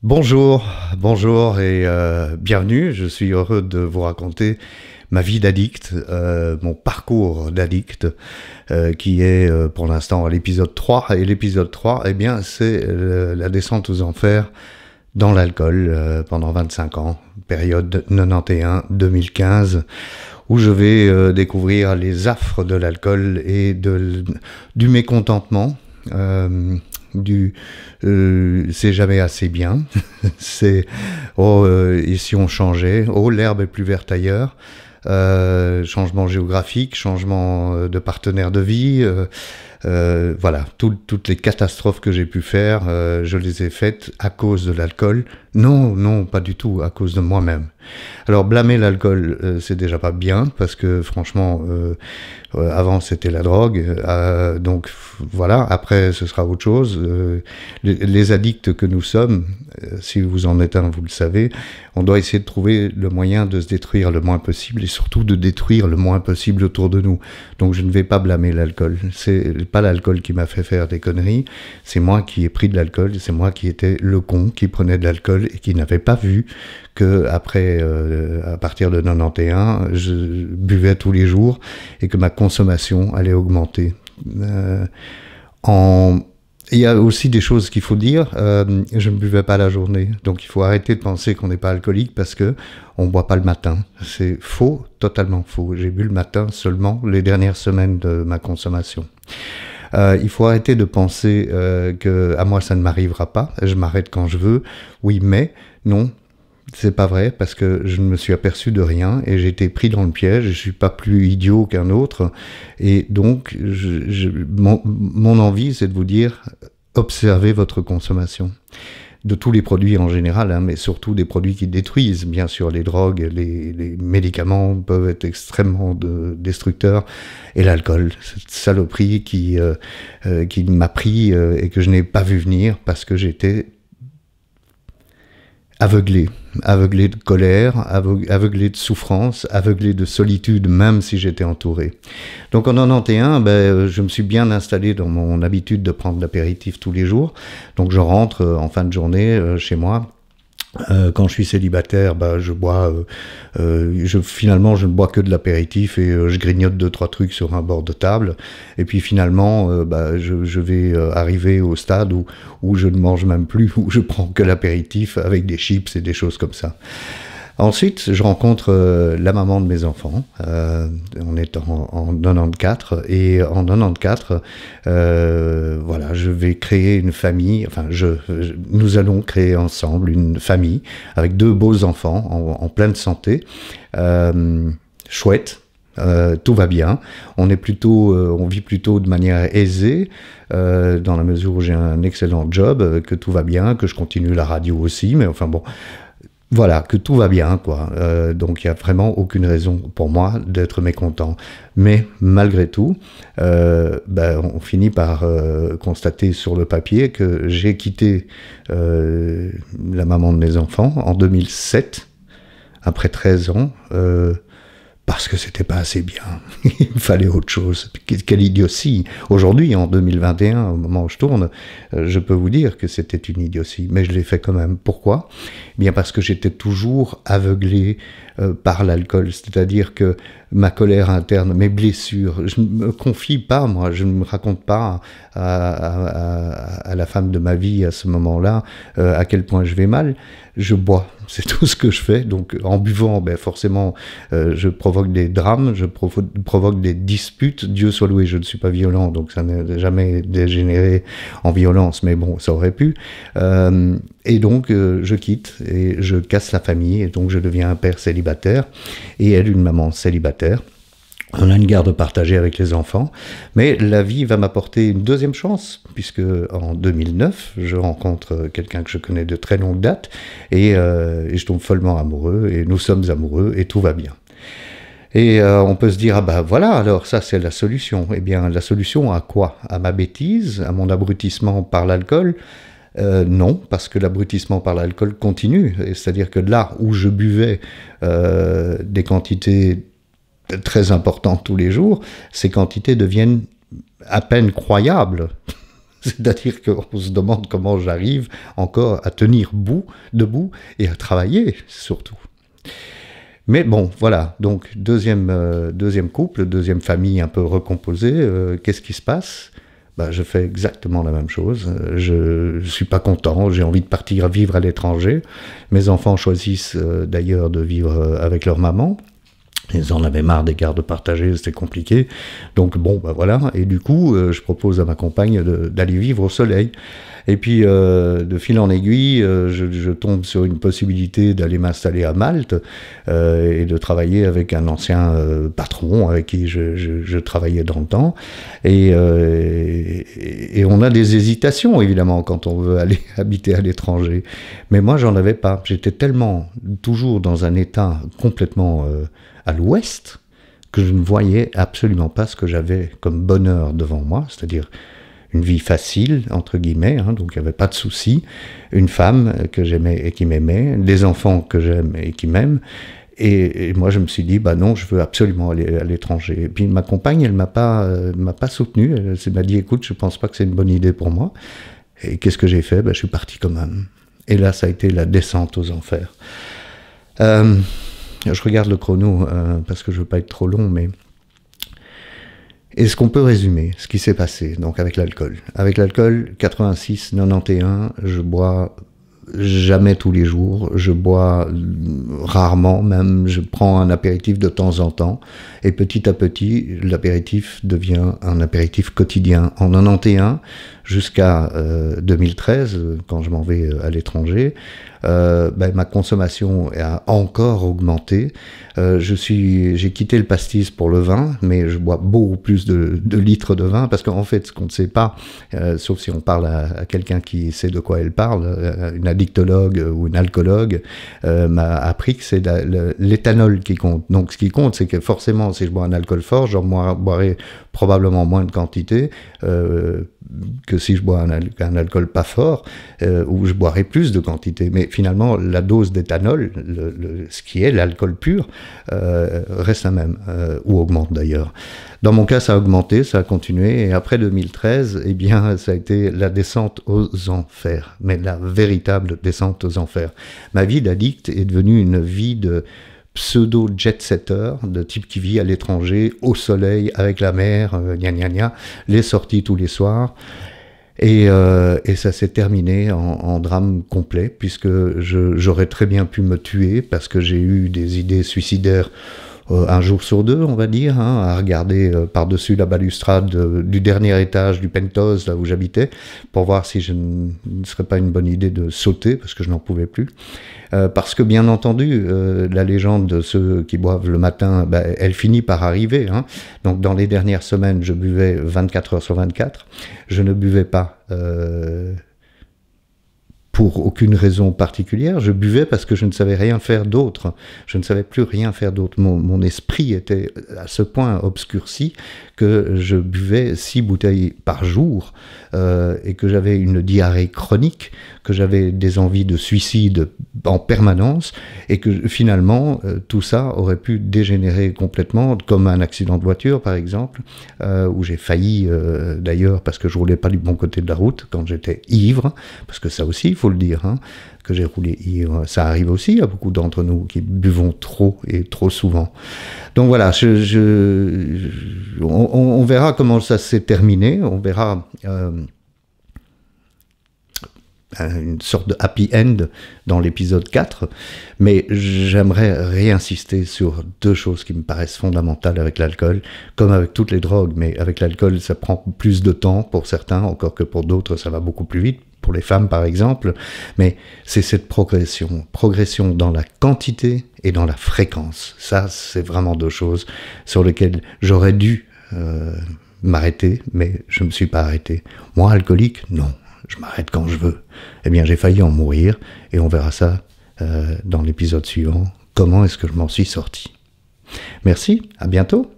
Bonjour, bonjour et bienvenue. Je suis heureux de vous raconter ma vie d'addict, mon parcours d'addict, qui est pour l'instant à l'épisode 3. Et l'épisode 3, eh bien, c'est la descente aux enfers dans l'alcool pendant 25 ans, période 91-2015, où je vais découvrir les affres de l'alcool et du mécontentement. C'est jamais assez bien, c'est et si on changeait, l'herbe est plus verte ailleurs, changement géographique, changement de partenaire de vie, voilà, toutes les catastrophes que j'ai pu faire, je les ai faites à cause de l'alcool. Non, pas du tout, à cause de moi-même. Alors blâmer l'alcool, c'est déjà pas bien, parce que franchement, avant c'était la drogue, donc voilà, après ce sera autre chose. Les addicts que nous sommes, si vous en êtes un, vous le savez, on doit essayer de trouver le moyen de se détruire le moins possible, et surtout de détruire le moins possible autour de nous. Donc je ne vais pas blâmer l'alcool, c'est pas l'alcool qui m'a fait faire des conneries, c'est moi qui ai pris de l'alcool, c'est moi qui étais le con qui prenait de l'alcool et qui n'avait pas vu que après, à partir de 91, je buvais tous les jours et que ma consommation allait augmenter. Il y a aussi des choses qu'il faut dire. Je ne buvais pas la journée, donc il faut arrêter de penser qu'on n'est pas alcoolique parce que on boit pas le matin. C'est faux, totalement faux. J'ai bu le matin seulement les dernières semaines de ma consommation. Il faut arrêter de penser que à moi ça ne m'arrivera pas, je m'arrête quand je veux. Oui, mais non, c'est pas vrai, parce que je ne me suis aperçu de rien et j'ai été pris dans le piège. Je suis pas plus idiot qu'un autre, et donc mon envie, c'est de vous dire, observez votre consommation de tous les produits en général, hein, mais surtout des produits qui détruisent. Bien sûr, les drogues, les médicaments peuvent être extrêmement destructeurs, et l'alcool, cette saloperie qui m'a pris et que je n'ai pas vu venir parce que j'étais aveuglé de colère, aveuglé de souffrance, aveuglé de solitude, même si j'étais entouré. Donc en 91, je me suis bien installé dans mon habitude de prendre l'apéritif tous les jours. Donc je rentre en fin de journée chez moi. Quand je suis célibataire, je bois. Finalement, je ne bois que de l'apéritif et je grignote 2-3 trucs sur un bord de table. Et puis finalement, je vais arriver au stade où je ne mange même plus, où je prends que l'apéritif avec des chips et des choses comme ça. Ensuite, je rencontre la maman de mes enfants. On est en 94, et en 94, voilà, je vais créer une famille. Enfin, nous allons créer ensemble une famille avec 2 beaux enfants en pleine santé, chouette. Tout va bien. On vit plutôt de manière aisée, dans la mesure où j'ai un excellent job, que tout va bien, que je continue la radio aussi, mais enfin bon. Voilà, que tout va bien, quoi. Donc il n'y a vraiment aucune raison pour moi d'être mécontent. Mais malgré tout, on finit par constater sur le papier que j'ai quitté la maman de mes enfants en 2007, après 13 ans, parce que c'était pas assez bien. Il fallait autre chose. Quelle idiotie. Aujourd'hui, en 2021, au moment où je tourne, je peux vous dire que c'était une idiotie, mais je l'ai fait quand même. Pourquoi ? Bien parce que j'étais toujours aveuglé par l'alcool, c'est-à-dire que ma colère interne, mes blessures, je ne me confie pas, moi, je ne me raconte pas à la femme de ma vie à ce moment-là à quel point je vais mal. Je bois, c'est tout ce que je fais. Donc en buvant, forcément, je provoque des drames, je provoque des disputes. Dieu soit loué, je ne suis pas violent, donc ça n'a jamais dégénéré en violence, mais bon, ça aurait pu. Et donc je quitte et je casse la famille, et donc je deviens un père célibataire et elle une maman célibataire. On a une garde partagée avec les enfants, mais la vie va m'apporter une deuxième chance, puisque en 2009, je rencontre quelqu'un que je connais de très longue date, et je tombe follement amoureux, et nous sommes amoureux, et tout va bien. Et on peut se dire, voilà, alors ça c'est la solution. Eh bien, la solution à quoi ? À ma bêtise, à mon abrutissement par l'alcool ? Non, parce que l'abrutissement par l'alcool continue. C'est-à-dire que là où je buvais des quantités très importantes tous les jours, ces quantités deviennent à peine croyables. C'est-à-dire qu'on se demande comment j'arrive encore à tenir debout et à travailler surtout. Mais bon, voilà, donc deuxième couple, deuxième famille un peu recomposée, qu'est-ce qui se passe ? Je fais exactement la même chose, je ne suis pas content, j'ai envie de partir vivre à l'étranger. Mes enfants choisissent d'ailleurs de vivre avec leur maman. Ils en avaient marre des gardes partagés, c'était compliqué. Donc bon, voilà, et du coup, je propose à ma compagne d'aller vivre au soleil. Et puis, de fil en aiguille, je tombe sur une possibilité d'aller m'installer à Malte et de travailler avec un ancien patron avec qui je travaillais dans le temps. Et on a des hésitations, évidemment, quand on veut aller habiter à l'étranger. Mais moi, j'en avais pas. J'étais tellement toujours dans un état complètement à l'ouest que je ne voyais absolument pas ce que j'avais comme bonheur devant moi, c'est-à-dire une vie facile, entre guillemets, hein, donc il n'y avait pas de soucis, une femme que j'aimais et qui m'aimait, des enfants que j'aime et qui m'aiment, et moi je me suis dit, non, je veux absolument aller à l'étranger. Et puis ma compagne, elle m'a pas soutenu, elle m'a dit, écoute, je pense pas que c'est une bonne idée pour moi, et qu'est-ce que j'ai fait ? Je suis parti quand même. Et là, ça a été la descente aux enfers. Je regarde le chrono, parce que je veux pas être trop long, mais... Est-ce qu'on peut résumer ce qui s'est passé donc avec l'alcool ? Avec l'alcool, 86, 91, je bois jamais tous les jours, je bois rarement même, je prends un apéritif de temps en temps, et petit à petit, l'apéritif devient un apéritif quotidien. En 91 jusqu'à 2013, quand je m'en vais à l'étranger, ma consommation a encore augmenté. J'ai quitté le pastis pour le vin, mais je bois beaucoup plus de litres de vin, parce qu'en fait, ce qu'on ne sait pas, sauf si on parle à quelqu'un qui sait de quoi elle parle, une addictologue ou une alcoologue, m'a appris que c'est l'éthanol qui compte. Donc ce qui compte, c'est que forcément, si je bois un alcool fort, j'en boirai probablement moins de quantité que si je bois un alcool pas fort, où je boirai plus de quantité. Mais finalement, la dose d'éthanol, ce qui est l'alcool pur, reste la même, ou augmente d'ailleurs. Dans mon cas, ça a augmenté, ça a continué, et après 2013, eh bien, ça a été la descente aux enfers, mais la véritable descente aux enfers. Ma vie d'addict est devenue une vie de pseudo-jet-setter, de type qui vit à l'étranger, au soleil, avec la mer, les sorties tous les soirs. Et ça s'est terminé en drame complet, puisque j'aurais très bien pu me tuer, parce que j'ai eu des idées suicidaires un jour sur deux, on va dire, à regarder par-dessus la balustrade du dernier étage du penthouse, là où j'habitais, pour voir si je ne serait pas une bonne idée de sauter, parce que je n'en pouvais plus. Parce que, bien entendu, la légende de ceux qui boivent le matin, elle finit par arriver. Donc, dans les dernières semaines, je buvais 24 heures sur 24. Je ne buvais pas... pour aucune raison particulière, je buvais parce que je ne savais rien faire d'autre. Je ne savais plus rien faire d'autre. Mon esprit était à ce point obscurci que je buvais 6 bouteilles par jour et que j'avais une diarrhée chronique, que j'avais des envies de suicide en permanence et que finalement tout ça aurait pu dégénérer complètement, comme un accident de voiture par exemple, où j'ai failli d'ailleurs parce que je roulais pas du bon côté de la route quand j'étais ivre, parce que ça aussi il faut le dire, que j'ai roulé ivre. Ça arrive aussi à beaucoup d'entre nous qui buvons trop et trop souvent. Donc voilà, on verra comment ça s'est terminé, on verra une sorte de happy end dans l'épisode 4, mais j'aimerais réinsister sur 2 choses qui me paraissent fondamentales avec l'alcool, comme avec toutes les drogues, mais avec l'alcool ça prend plus de temps pour certains, encore que pour d'autres ça va beaucoup plus vite, pour les femmes par exemple, mais c'est cette progression dans la quantité et dans la fréquence. Ça, c'est vraiment 2 choses sur lesquelles j'aurais dû m'arrêter, mais je ne me suis pas arrêté. Moi, alcoolique, non, je m'arrête quand je veux. Eh bien, j'ai failli en mourir, et on verra ça dans l'épisode suivant. Comment est-ce que je m'en suis sorti ? Merci, à bientôt.